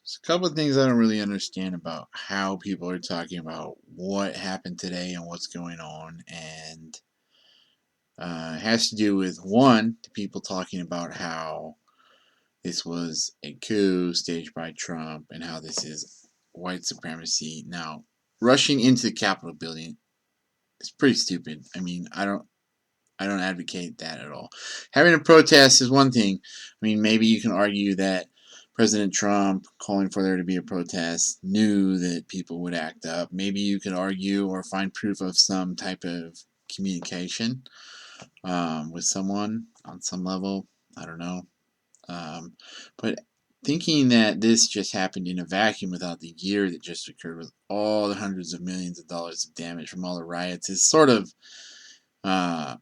There's a couple of things I don't really understand about how people are talking about what happened today and what's going on, and it has to do with one, the people talking about how this was a coup staged by Trump and how this is white supremacy. Now, rushing into the Capitol building is pretty stupid. I mean, I don't advocate that at all. Having a protest is one thing. I mean, maybe you can argue that President Trump calling for there to be a protest knew that people would act up. Maybe you could argue or find proof of some type of communication with someone on some level. I don't know. But thinking that this just happened in a vacuum without the year that just occurred with all the hundreds of millions of dollars of damage from all the riots is sort of uh,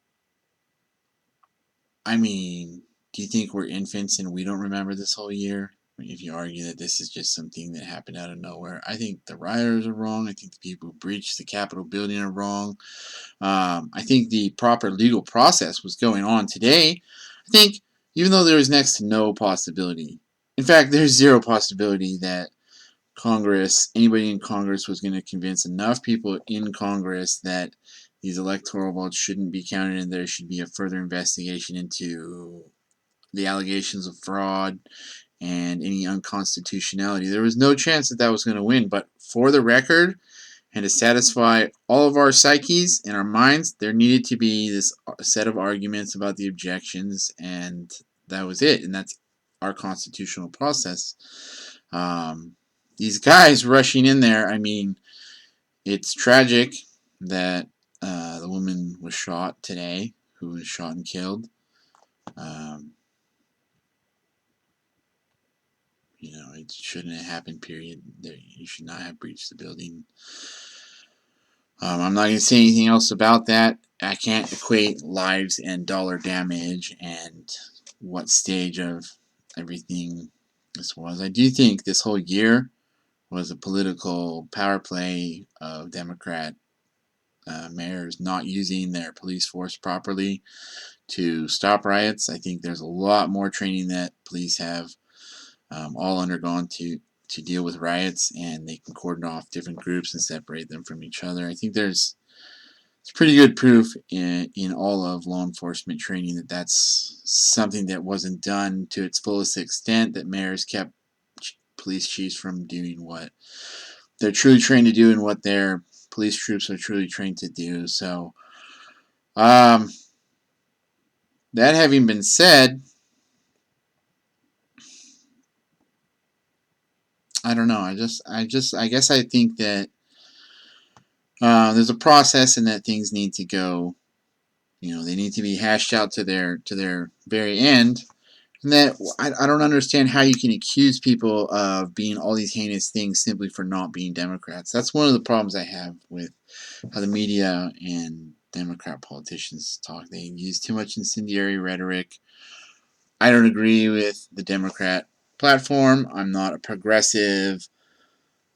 I mean, do you think we're infants and we don't remember this whole year? If you argue that this is just something that happened out of nowhere, I think the rioters are wrong. I think the people who breached the Capitol building are wrong. I think the proper legal process was going on today. I think even though there is next to no possibility, in fact, there's zero possibility that anybody in Congress was going to convince enough people in Congress that these electoral votes shouldn't be counted and there should be a further investigation into the allegations of fraud and any unconstitutionality. There was no chance that that was going to win, but for the record, and to satisfy all of our psyches and our minds, there needed to be this set of arguments about the objections, and that was it. And that's our constitutional process. These guys rushing in there, I mean, it's tragic that the woman was shot today, who was shot and killed. Um, it shouldn't have happened, period. You should not have breached the building. I'm not going to say anything else about that. I can't equate lives and dollar damage and what stage of everything this was. I do think this whole year was a political power play of Democrat mayors not using their police force properly to stop riots. I think there's a lot more training that police have all undergone to deal with riots, and they can cordon off different groups and separate them from each other. I think it's pretty good proof in all of law enforcement training that that's something that wasn't done to its fullest extent, that mayors kept police chiefs from doing what they're truly trained to do and what their police troops are truly trained to do. So, um, that having been said, I don't know. I guess I think that there's a process and that things need to go. They need to be hashed out to their very end. And that I don't understand how you can accuse people of being all these heinous things simply for not being Democrats. That's one of the problems I have with how the media and Democrat politicians talk. They use too much incendiary rhetoric. I don't agree with the Democrat platform. I'm not a progressive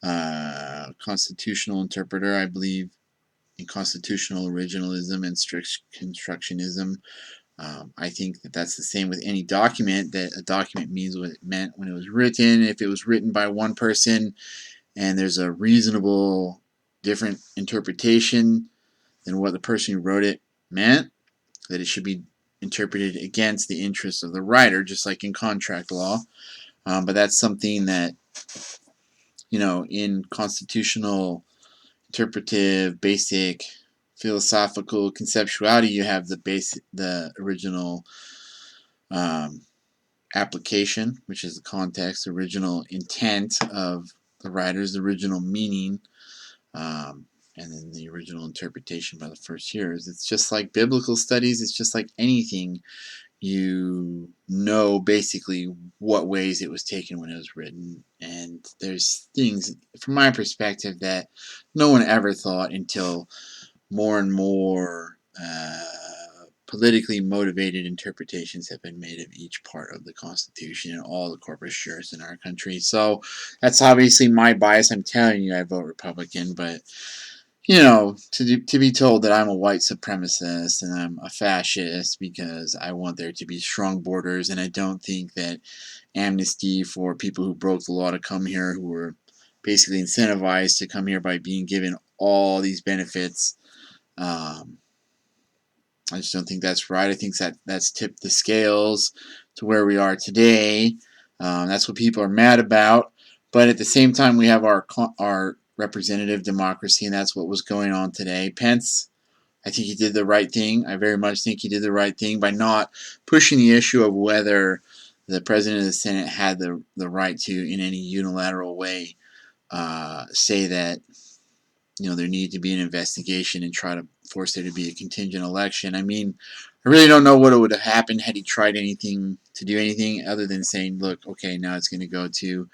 constitutional interpreter. I believe in constitutional originalism and strict constructionism. I think that that's the same with any document, that a document means what it meant when it was written. If it was written by one person and there's a reasonable different interpretation than what the person who wrote it meant, that it should be interpreted against the interests of the writer, just like in contract law. But that's something that, in constitutional interpretive, basic philosophical conceptuality, you have the original um, application, which is the context, the original intent of the writers, the original meaning, and then the original interpretation by the first hearers. It's just like biblical studies. It's just like anything. You know basically what ways it was taken when it was written, and there's things from my perspective that no one ever thought until more and more politically motivated interpretations have been made of each part of the Constitution and all the corpus juris in our country. So that's obviously my bias. I'm telling you I vote Republican, but to be told that I'm a white supremacist and I'm a fascist because I want there to be strong borders, and I don't think that amnesty for people who broke the law to come here, who were basically incentivized to come here by being given all these benefits. Um, I just don't think that's right. I think that's tipped the scales to where we are today. That's what people are mad about. But at the same time, we have our representative democracy, and that's what was going on today. Pence, I think he did the right thing. I very much think he did the right thing by not pushing the issue of whether the president of the Senate had the right to, in any unilateral way, say that there needed to be an investigation and try to force there to be a contingent election. I mean, I really don't know what would have happened had he tried anything to do anything other than saying, look, okay, now it's going to go to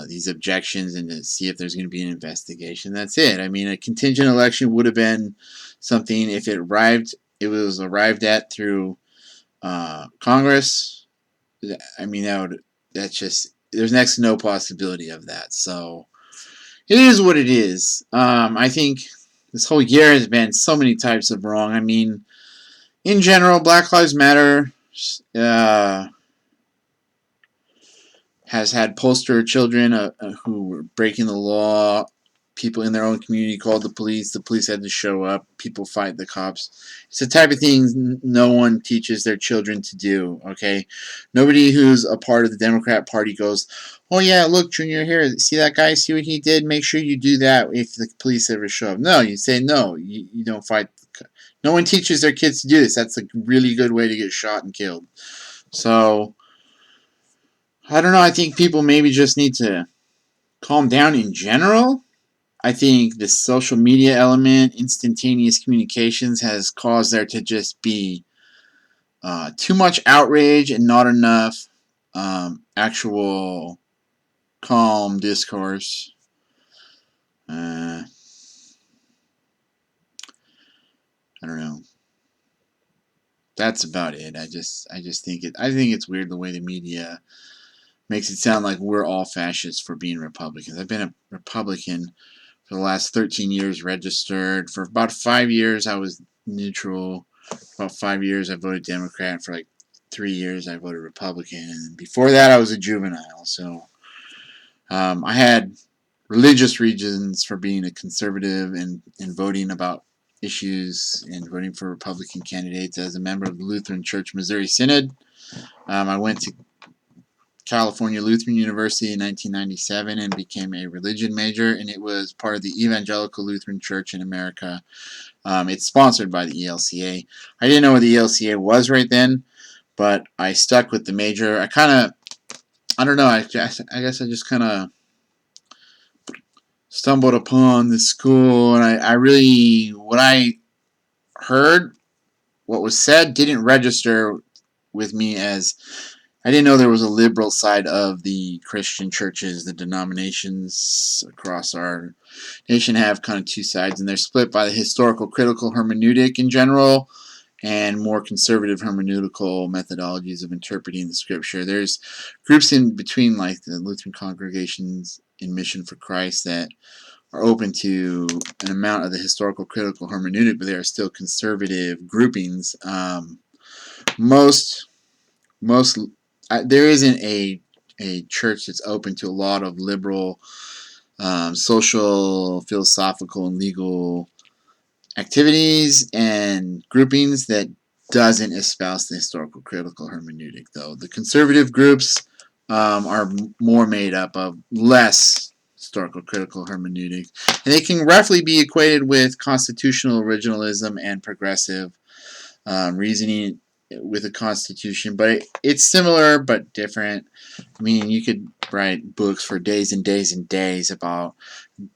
these objections and to see if there's going to be an investigation. That's it. I mean, a contingent election would have been something if it was arrived at through Congress. I mean, there's next to no possibility of that. So it is what it is. I think this whole year has been so many types of wrong. I mean, in general, Black Lives Matter uh, has had poster children who were breaking the law. People in their own community called the police. The police had to show up. People fight the cops. It's the type of thing no one teaches their children to do, okay? Nobody who's a part of the Democrat Party goes, oh, yeah, look, Junior, here, see that guy? See what he did? Make sure you do that if the police ever show up. No, you say no. You don't fight. No one teaches their kids to do this. That's a really good way to get shot and killed. So, I don't know. I think people maybe just need to calm down in general. I think the social media element, instantaneous communications, has caused there to just be too much outrage and not enough actual calm discourse. I don't know. That's about it. I just think it's weird the way the media makes it sound like we're all fascists for being Republicans. I've been a Republican for the last 13 years, registered. For about 5 years, I was neutral. About 5 years, I voted Democrat. For like 3 years, I voted Republican. And before that, I was a juvenile. So I had religious reasons for being a conservative and voting about issues and voting for Republican candidates. As a member of the Lutheran Church Missouri Synod, I went to California Lutheran University in 1997 and became a religion major, and it was part of the Evangelical Lutheran Church in America. It's sponsored by the ELCA. I didn't know what the ELCA was right then, but I stuck with the major. I don't know, I guess I just kind of stumbled upon the school, and I really, what I heard, what was said, didn't register with me. As I didn't know there was a liberal side of the Christian churches. The denominations across our nation have kind of two sides, and they're split by the historical critical hermeneutic in general and more conservative hermeneutical methodologies of interpreting the scripture. There's groups in between, like the Lutheran congregations in Mission for Christ, that are open to an amount of the historical critical hermeneutic, but they are still conservative groupings. Most there isn't a church that's open to a lot of liberal, social, philosophical, and legal activities and groupings that doesn't espouse the historical critical hermeneutic. Though the conservative groups are more made up of less historical critical hermeneutic, and they can roughly be equated with constitutional originalism and progressive reasoning with a constitution, but it's similar but different. I mean, you could write books for days and days and days about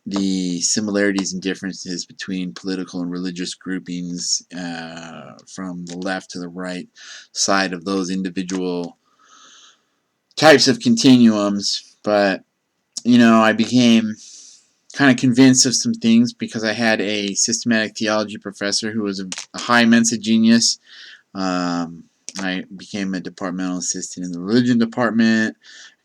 the similarities and differences between political and religious groupings from the left to the right side of those individual types of continuums. But, I became kind of convinced of some things because I had a systematic theology professor who was a high Mensa genius. I became a departmental assistant in the religion department.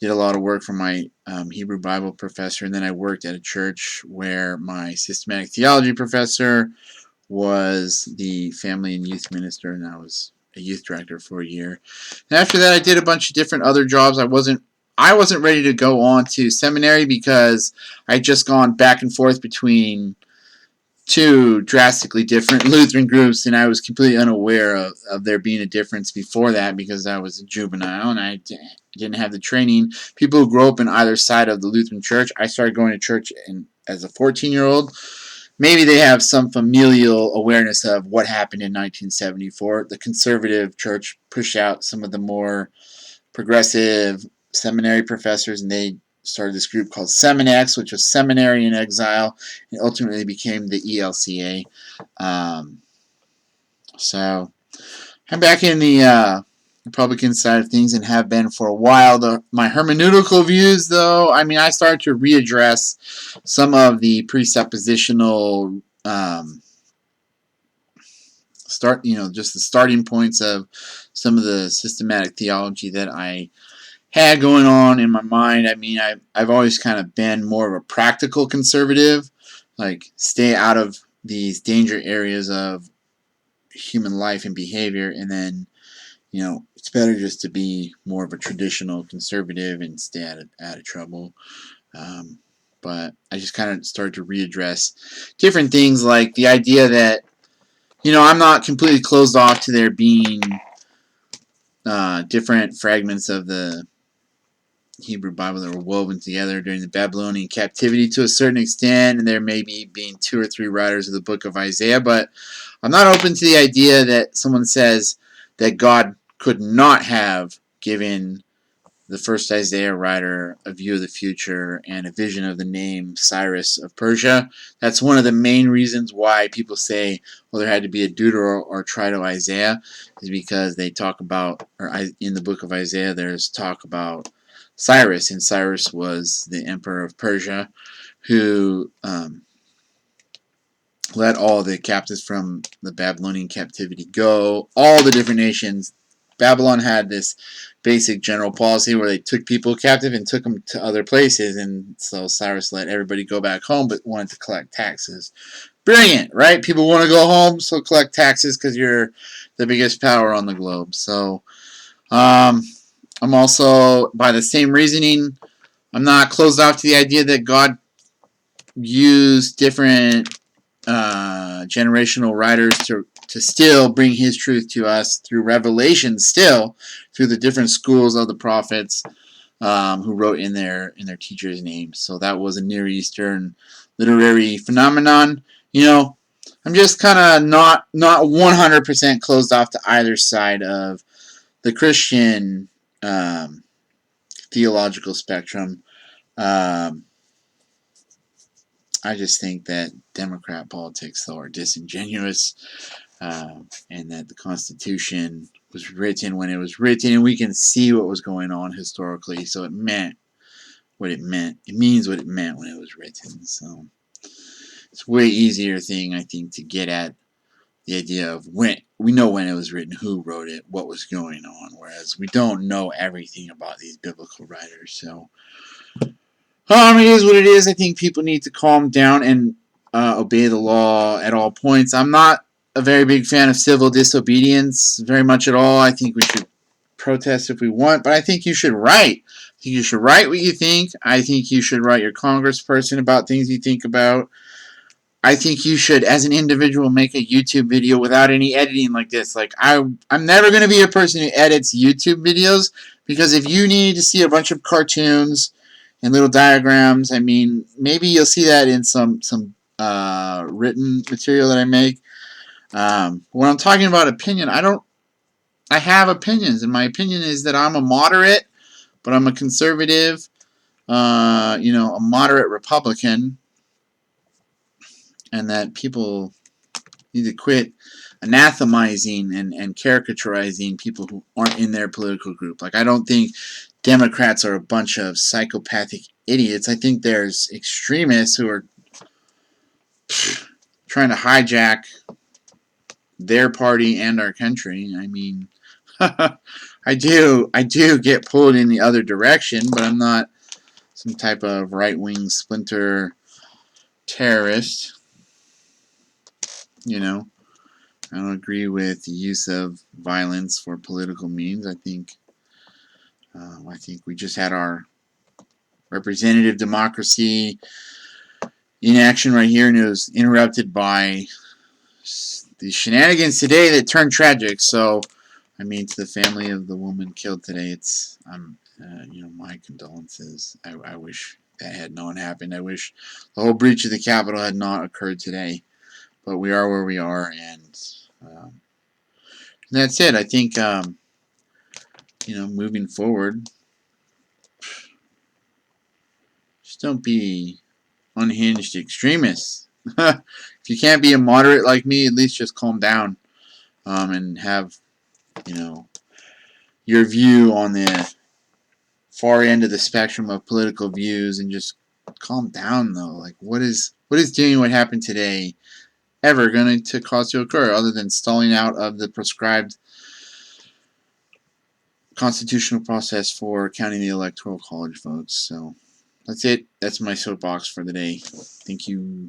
did a lot of work for my Hebrew Bible professor, and then I worked at a church where my systematic theology professor was the family and youth minister, and I was a youth director for a year. And after that, I did a bunch of different other jobs. I wasn't ready to go on to seminary because I'd just gone back and forth between two drastically different Lutheran groups, and I was completely unaware of there being a difference before that because I was a juvenile and I didn't have the training. People who grow up in either side of the Lutheran church, I started going to church as a 14-year-old. Maybe they have some familial awareness of what happened in 1974. The conservative church pushed out some of the more progressive seminary professors, and they started this group called Seminex, which was Seminary in Exile, and ultimately became the ELCA. So I'm back in the Republican side of things and have been for a while. My hermeneutical views, though, I started to readdress some of the presuppositional just the starting points of some of the systematic theology that I had going on in my mind. I've always kind of been more of a practical conservative, like stay out of these danger areas of human life and behavior, and then it's better just to be more of a traditional conservative and stay out of trouble. But I just kind of started to readdress different things, like the idea that I'm not completely closed off to there being different fragments of the Hebrew Bible that were woven together during the Babylonian captivity to a certain extent, and there may be being 2 or 3 writers of the book of Isaiah, but I'm not open to the idea that someone says that God could not have given the first Isaiah writer a view of the future and a vision of the name Cyrus of Persia. That's one of the main reasons why people say, well, there had to be a Deutero or Trito Isaiah, is because they talk about, or in the book of Isaiah, there's talk about Cyrus, and Cyrus was the emperor of Persia who let all the captives from the Babylonian captivity go. All the different nations. Babylon had this basic general policy where they took people captive and took them to other places, and so Cyrus let everybody go back home but wanted to collect taxes. Brilliant, right? People want to go home, so collect taxes because you're the biggest power on the globe. So I'm also, by the same reasoning, I'm not closed off to the idea that God used different generational writers to still bring his truth to us through revelation, still through the different schools of the prophets who wrote in their teachers' names. So that was a Near Eastern literary phenomenon. I'm just kind of not 100% closed off to either side of the Christian theological spectrum. I just think that Democrat politics, though, are disingenuous, and that the Constitution was written when it was written, and we can see what was going on historically, so it meant what it meant. It means what it meant when it was written. So it's a way easier thing, I think, to get at the idea of when we know when it was written, who wrote it, what was going on, whereas we don't know everything about these biblical writers. So it is what it is. I think people need to calm down and obey the law at all points. I'm not a very big fan of civil disobedience, very much at all. I think we should protest if we want, but I think you should write. I think you should write what you think. I think you should write your congressperson about things you think about. I think you should, as an individual, make a YouTube video without any editing like this. Like, I'm never going to be a person who edits YouTube videos, because if you need to see a bunch of cartoons and little diagrams, maybe you'll see that in some written material that I make. When I'm talking about opinion, I have opinions, and my opinion is that I'm a moderate, but I'm a conservative, a moderate Republican, and that people need to quit anathemizing and caricaturizing people who aren't in their political group. Like, I don't think Democrats are a bunch of psychopathic idiots. I think there's extremists who are trying to hijack their party and our country. I do get pulled in the other direction, but I'm not some type of right-wing splinter terrorist. You know, I don't agree with the use of violence for political means. I think we just had our representative democracy in action right here, and it was interrupted by the shenanigans today that turned tragic. So, I mean, to the family of the woman killed today, my condolences. I wish that had not happened. I wish the whole breach of the Capitol had not occurred today. But we are where we are, and that's it. I think, moving forward, just don't be unhinged extremists. If you can't be a moderate like me, at least just calm down, and have, you know, your view on the far end of the spectrum of political views, and just calm down. Though, like, what is doing what happened today ever going to cause to occur, other than stalling out of the prescribed constitutional process for counting the electoral college votes? So that's it. That's my soapbox for the day. Thank you.